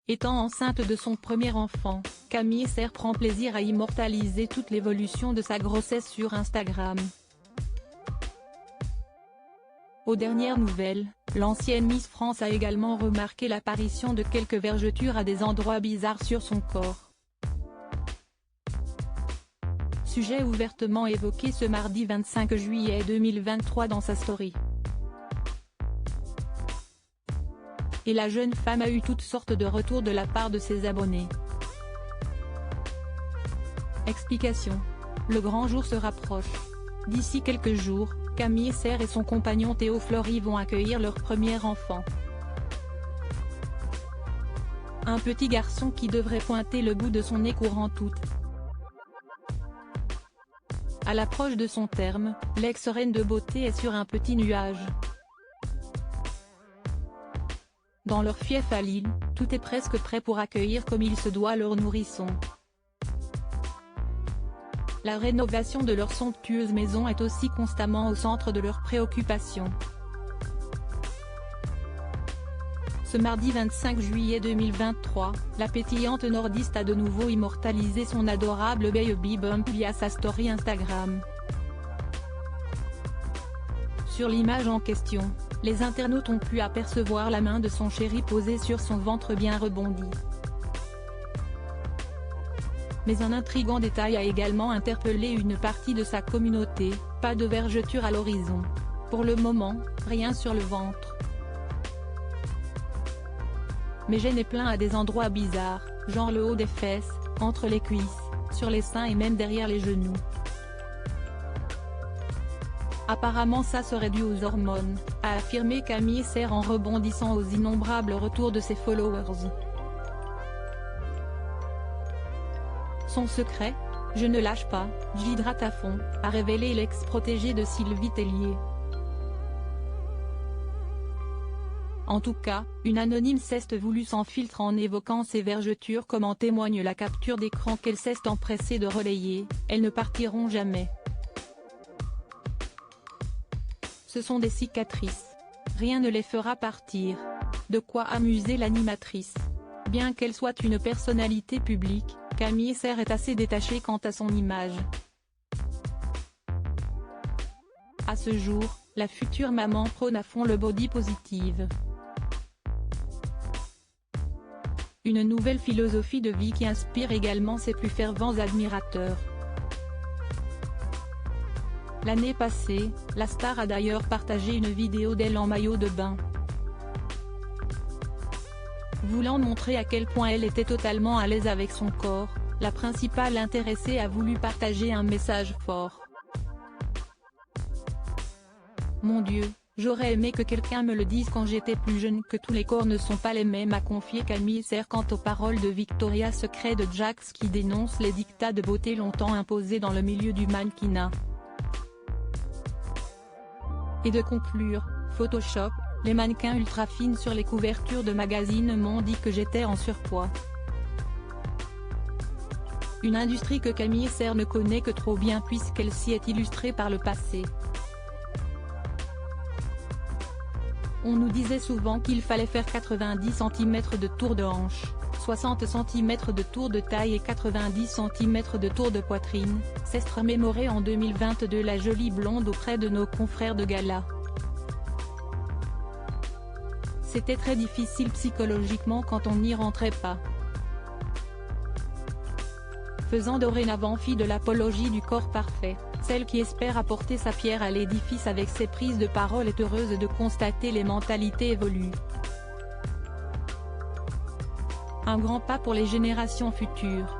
Étant enceinte de son premier enfant, Camille Serre prend plaisir à immortaliser toute l'évolution de sa grossesse sur Instagram. Aux dernières nouvelles, l'ancienne Miss France a également remarqué l'apparition de quelques vergetures à des endroits bizarres sur son corps. Sujet ouvertement évoqué ce mardi 25 juillet 2023 dans sa story. Et la jeune femme a eu toutes sortes de retours de la part de ses abonnés. Explication. Le grand jour se rapproche. D'ici quelques jours, Camille Serre et son compagnon Théo Flory vont accueillir leur premier enfant. Un petit garçon qui devrait pointer le bout de son nez courant août. À l'approche de son terme, l'ex-reine de beauté est sur un petit nuage. Dans leur fief à Lille, tout est presque prêt pour accueillir comme il se doit leur nourrisson. La rénovation de leur somptueuse maison est aussi constamment au centre de leurs préoccupations. Ce mardi 25 juillet 2023, la pétillante nordiste a de nouveau immortalisé son adorable baby bump via sa story Instagram. Sur l'image en question, les internautes ont pu apercevoir la main de son chéri posée sur son ventre bien rebondi. Mais un intrigant détail a également interpellé une partie de sa communauté, pas de vergeture à l'horizon. Pour le moment, rien sur le ventre. Mais j'en ai plein à des endroits bizarres, genre le haut des fesses, entre les cuisses, sur les seins et même derrière les genoux. Apparemment ça serait dû aux hormones, a affirmé Camille Serre en rebondissant aux innombrables retours de ses followers. Son secret, je ne lâche pas, j'hydrate à fond, a révélé l'ex-protégé de Sylvie Tellier. En tout cas, une anonyme s'est voulue sans filtre en évoquant ses vergetures comme en témoigne la capture d'écran qu'elle s'est empressée de relayer, elles ne partiront jamais. Ce sont des cicatrices. Rien ne les fera partir. De quoi amuser l'animatrice. Bien qu'elle soit une personnalité publique, Camille Serre est assez détachée quant à son image. À ce jour, la future maman prône à fond le body positive. Une nouvelle philosophie de vie qui inspire également ses plus fervents admirateurs. L'année passée, la star a d'ailleurs partagé une vidéo d'elle en maillot de bain. Voulant montrer à quel point elle était totalement à l'aise avec son corps, la principale intéressée a voulu partager un message fort. Mon Dieu, j'aurais aimé que quelqu'un me le dise quand j'étais plus jeune que tous les corps ne sont pas les mêmes, a confié Camille Serre quant aux paroles de Victoria's Secret de Jax qui dénonce les dictats de beauté longtemps imposés dans le milieu du mannequinat. Et de conclure, Photoshop, les mannequins ultra fines sur les couvertures de magazines m'ont dit que j'étais en surpoids. Une industrie que Camille Serre ne connaît que trop bien puisqu'elle s'y est illustrée par le passé. On nous disait souvent qu'il fallait faire 90 cm de tour de hanche, 60 cm de tour de taille et 90 cm de tour de poitrine, s'est remémorée en 2022 la jolie blonde auprès de nos confrères de gala. C'était très difficile psychologiquement quand on n'y rentrait pas. Faisant dorénavant fi de l'apologie du corps parfait, celle qui espère apporter sa pierre à l'édifice avec ses prises de parole est heureuse de constater les mentalités évoluent. Un grand pas pour les générations futures.